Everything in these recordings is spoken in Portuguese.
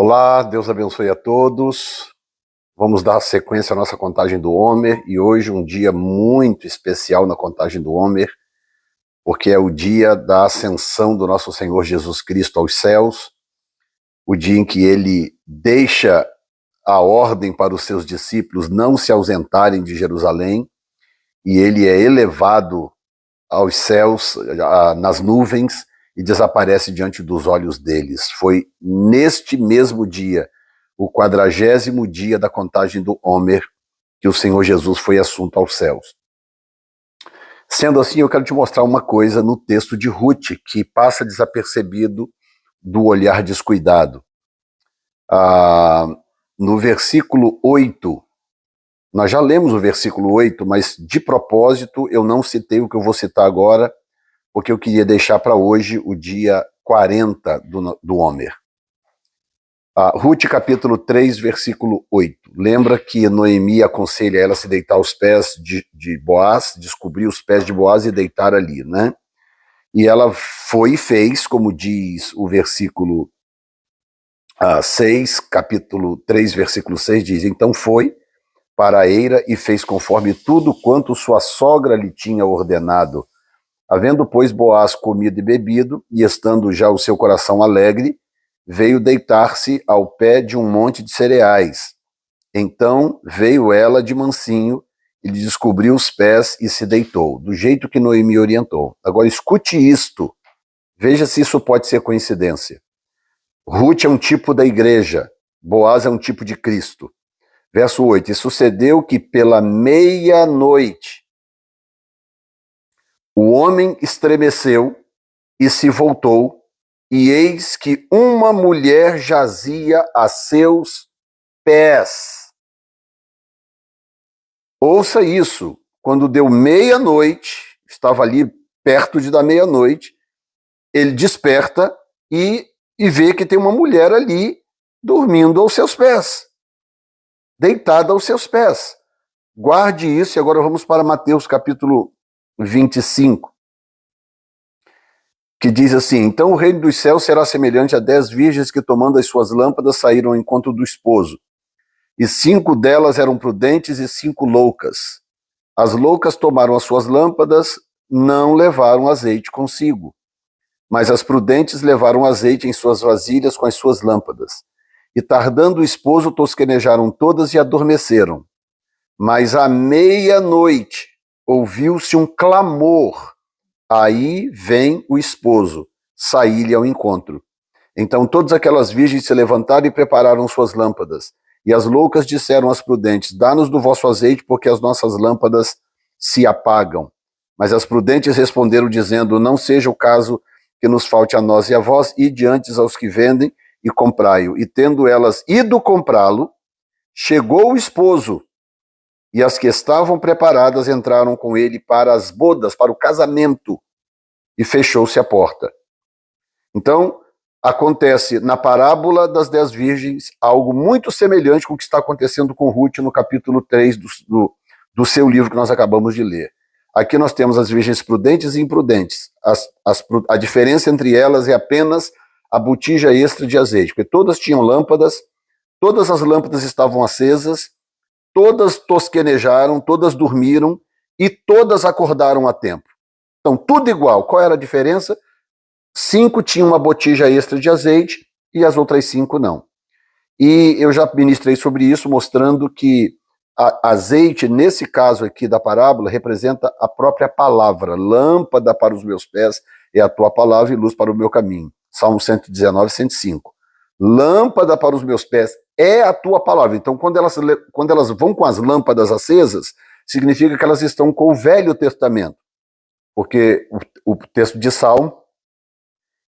Olá, Deus abençoe a todos. Vamos dar sequência à nossa contagem do Homer e hoje um dia muito especial na contagem do Homer, porque é o dia da ascensão do nosso Senhor Jesus Cristo aos céus, o dia em que ele deixa a ordem para os seus discípulos não se ausentarem de Jerusalém e ele é elevado aos céus, nas nuvens, e desaparece diante dos olhos deles. Foi neste mesmo dia, o 40º dia da contagem do Homer, que o Senhor Jesus foi assunto aos céus. Sendo assim, eu quero te mostrar uma coisa no texto de Ruth, que passa desapercebido do olhar descuidado. No versículo 8, nós já lemos o versículo 8, mas de propósito eu não citei o que eu vou citar agora, porque eu queria deixar para hoje o dia 40 do Homer. Ruth capítulo 3, versículo 8. Lembra que Noemi aconselha ela a se deitar aos pés de Boaz, descobrir os pés de Boaz e deitar ali, né? E ela foi e fez, como diz o versículo 6, capítulo 3, versículo 6, diz: então foi para a eira e fez conforme tudo quanto sua sogra lhe tinha ordenado. Havendo, pois, Boaz comido e bebido, e estando já o seu coração alegre, veio deitar-se ao pé de um monte de cereais. Então veio ela de mansinho, e lhe descobriu os pés e se deitou, do jeito que Noemi orientou. Agora escute isto, veja se isso pode ser coincidência. Ruth é um tipo da igreja, Boaz é um tipo de Cristo. Verso 8, e sucedeu que pela meia-noite, o homem estremeceu e se voltou, e eis que uma mulher jazia a seus pés. Ouça isso, quando deu meia-noite, estava ali perto de dar meia-noite, ele desperta e vê que tem uma mulher ali dormindo aos seus pés, deitada aos seus pés. Guarde isso e agora vamos para Mateus capítulo 25, que diz assim: então o reino dos céus será semelhante a 10 virgens que, tomando as suas lâmpadas, saíram ao encontro do esposo. E 5 delas eram prudentes e 5 loucas. As loucas tomaram as suas lâmpadas, não levaram azeite consigo. Mas as prudentes levaram azeite em suas vasilhas com as suas lâmpadas. E tardando o esposo, tosquenejaram todas e adormeceram. Mas à meia-noite ouviu-se um clamor. Aí vem o esposo, saí-lhe ao encontro. Então todas aquelas virgens se levantaram e prepararam suas lâmpadas. E as loucas disseram às prudentes: dá-nos do vosso azeite, porque as nossas lâmpadas se apagam. Mas as prudentes responderam, dizendo: não seja o caso que nos falte a nós e a vós, ide antes aos que vendem e comprai-o. E tendo elas ido comprá-lo, chegou o esposo, e as que estavam preparadas entraram com ele para as bodas, para o casamento, e fechou-se a porta. Então, acontece na parábola das 10 virgens algo muito semelhante com o que está acontecendo com Ruth no capítulo 3 do seu livro que nós acabamos de ler. Aqui nós temos as virgens prudentes e imprudentes. A diferença entre elas é apenas a botija extra de azeite, porque todas tinham lâmpadas, todas as lâmpadas estavam acesas, todas tosquenejaram, todas dormiram e todas acordaram a tempo. Então, tudo igual. Qual era a diferença? 5 tinham uma botija extra de azeite e as outras 5 não. E eu já ministrei sobre isso, mostrando que azeite, nesse caso aqui da parábola, representa a própria palavra. Lâmpada para os meus pés é a tua palavra e luz para o meu caminho. Salmo 119, 105. Lâmpada para os meus pés é a tua palavra. Então, quando elas vão com as lâmpadas acesas, significa que elas estão com o Velho Testamento. Porque o texto de Salmo,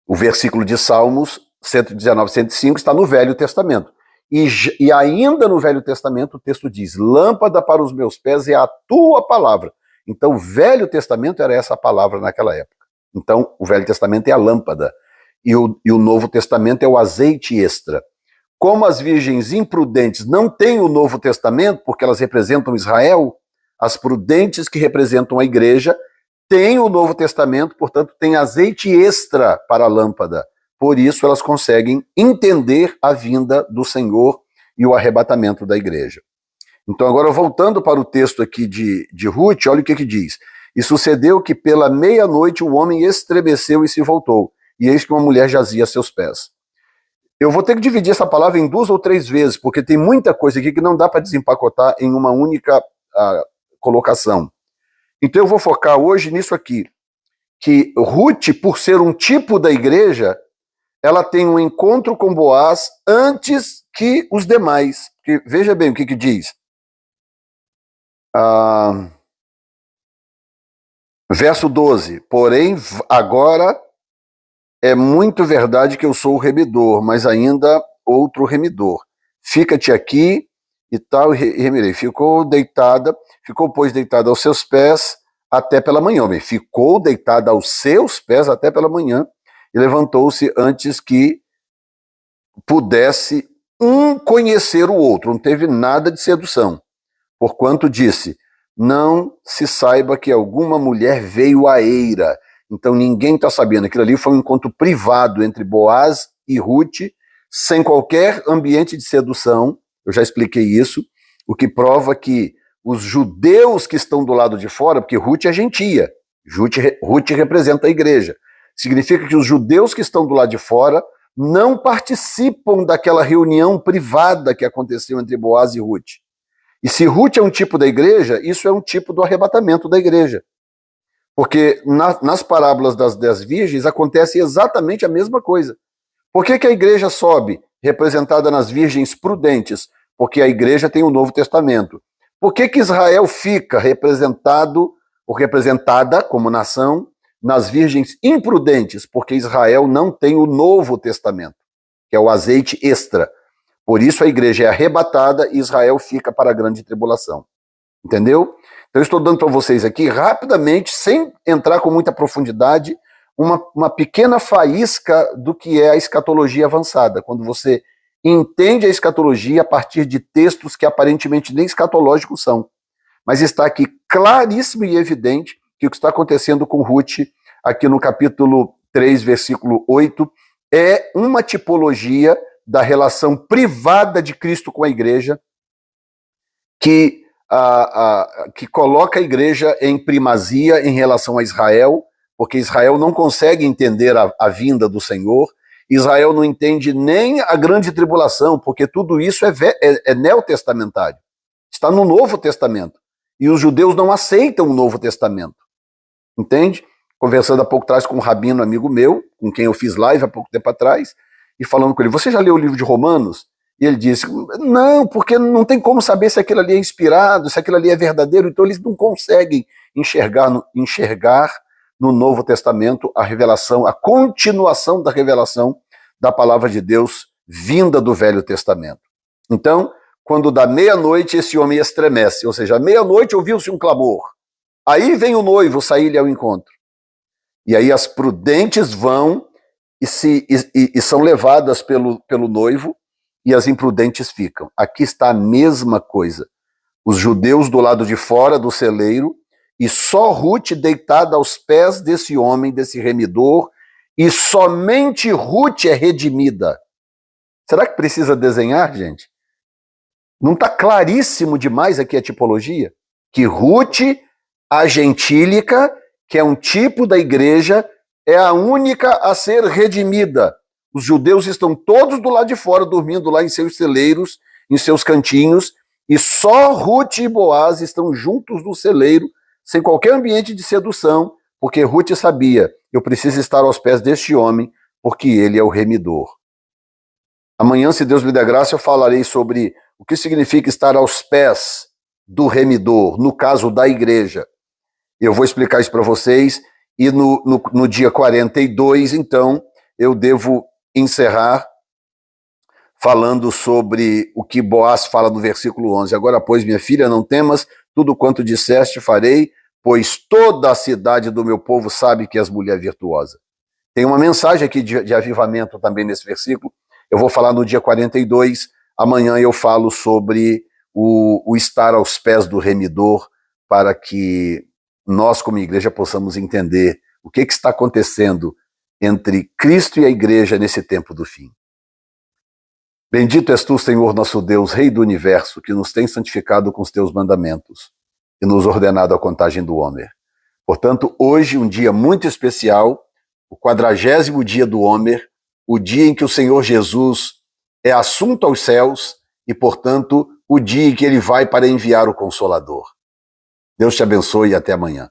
o versículo de Salmos 119, 105 está no Velho Testamento. E ainda no Velho Testamento o texto diz: lâmpada para os meus pés é a tua palavra. Então o Velho Testamento era essa palavra naquela época. Então o Velho Testamento é a lâmpada. E o Novo Testamento é o azeite extra. Como as virgens imprudentes não têm o Novo Testamento, porque elas representam Israel, as prudentes que representam a igreja têm o Novo Testamento, portanto tem azeite extra para a lâmpada, por isso elas conseguem entender a vinda do Senhor e o arrebatamento da igreja. Então, agora voltando para o texto aqui de Ruth, olha o que diz. E sucedeu que pela meia-noite o homem estremeceu e se voltou, e eis que uma mulher jazia a seus pés. Eu vou ter que dividir essa palavra em 2 ou 3 vezes, porque tem muita coisa aqui que não dá para desempacotar em uma única colocação. Então eu vou focar hoje nisso aqui, que Ruth, por ser um tipo da igreja, ela tem um encontro com Boaz antes que os demais. Porque, veja bem o que diz. Verso 12. Porém, agora é muito verdade que eu sou o remidor, mas ainda outro remidor. Fica-te aqui e tal, e remirei. Ficou, pois, deitada aos seus pés até pela manhã. Bem, ficou deitada aos seus pés até pela manhã e levantou-se antes que pudesse um conhecer o outro. Não teve nada de sedução. Porquanto disse, não se saiba que alguma mulher veio à eira. Então ninguém está sabendo. Aquilo ali foi um encontro privado entre Boaz e Ruth, sem qualquer ambiente de sedução. Eu já expliquei isso, o que prova que os judeus que estão do lado de fora, porque Ruth é gentia, Ruth representa a igreja, significa que os judeus que estão do lado de fora não participam daquela reunião privada que aconteceu entre Boaz e Ruth. E se Ruth é um tipo da igreja, isso é um tipo do arrebatamento da igreja. Porque nas parábolas das 10 virgens acontece exatamente a mesma coisa. Por que a igreja sobe, representada nas virgens prudentes? Porque a igreja tem o Novo Testamento. Por que Israel fica representado ou representada como nação nas virgens imprudentes? Porque Israel não tem o Novo Testamento, que é o azeite extra. Por isso a igreja é arrebatada e Israel fica para a grande tribulação. Entendeu? Então eu estou dando para vocês aqui, rapidamente, sem entrar com muita profundidade, uma pequena faísca do que é a escatologia avançada, quando você entende a escatologia a partir de textos que aparentemente nem escatológicos são. Mas está aqui claríssimo e evidente que o que está acontecendo com Ruth, aqui no capítulo 3, versículo 8, é uma tipologia da relação privada de Cristo com a igreja, que coloca a igreja em primazia em relação a Israel, porque Israel não consegue entender a vinda do Senhor, Israel não entende nem a grande tribulação, porque tudo isso é neotestamentário, está no Novo Testamento, e os judeus não aceitam o Novo Testamento, entende? Conversando há pouco atrás com um rabino amigo meu, com quem eu fiz live há pouco tempo atrás, e falando com ele, você já leu o livro de Romanos? E ele disse, não, porque não tem como saber se aquilo ali é inspirado, se aquilo ali é verdadeiro, então eles não conseguem enxergar no Novo Testamento a revelação, a continuação da revelação da palavra de Deus vinda do Velho Testamento. Então, quando dá meia-noite, esse homem estremece, ou seja, à meia-noite ouviu-se um clamor, aí vem o noivo sair-lhe ao encontro. E aí as prudentes vão e são levadas pelo noivo, e as imprudentes ficam. Aqui está a mesma coisa. Os judeus do lado de fora do celeiro, e só Ruth deitada aos pés desse homem, desse remidor, e somente Ruth é redimida. Será que precisa desenhar, gente? Não está claríssimo demais aqui a tipologia? Que Ruth, a gentílica, que é um tipo da igreja, é a única a ser redimida. Os judeus estão todos do lado de fora, dormindo lá em seus celeiros, em seus cantinhos, e só Ruth e Boaz estão juntos no celeiro, sem qualquer ambiente de sedução, porque Ruth sabia, eu preciso estar aos pés deste homem, porque ele é o remidor. Amanhã, se Deus me der graça, eu falarei sobre o que significa estar aos pés do remidor, no caso da igreja. Eu vou explicar isso para vocês, e no dia 42, então, eu devo encerrar falando sobre o que Boaz fala no versículo 11. Agora, pois, minha filha, não temas, tudo quanto disseste farei, pois toda a cidade do meu povo sabe que és mulher virtuosa. Tem uma mensagem aqui de avivamento também nesse versículo. Eu vou falar no dia 42. Amanhã eu falo sobre o estar aos pés do remidor, para que nós, como igreja, possamos entender o que está acontecendo entre Cristo e a igreja nesse tempo do fim. Bendito és tu, Senhor nosso Deus, Rei do universo, que nos tem santificado com os teus mandamentos e nos ordenado a contagem do Homer. Portanto, hoje, um dia muito especial, o 40º dia do Homer, o dia em que o Senhor Jesus é assunto aos céus e, portanto, o dia em que ele vai para enviar o Consolador. Deus te abençoe e até amanhã.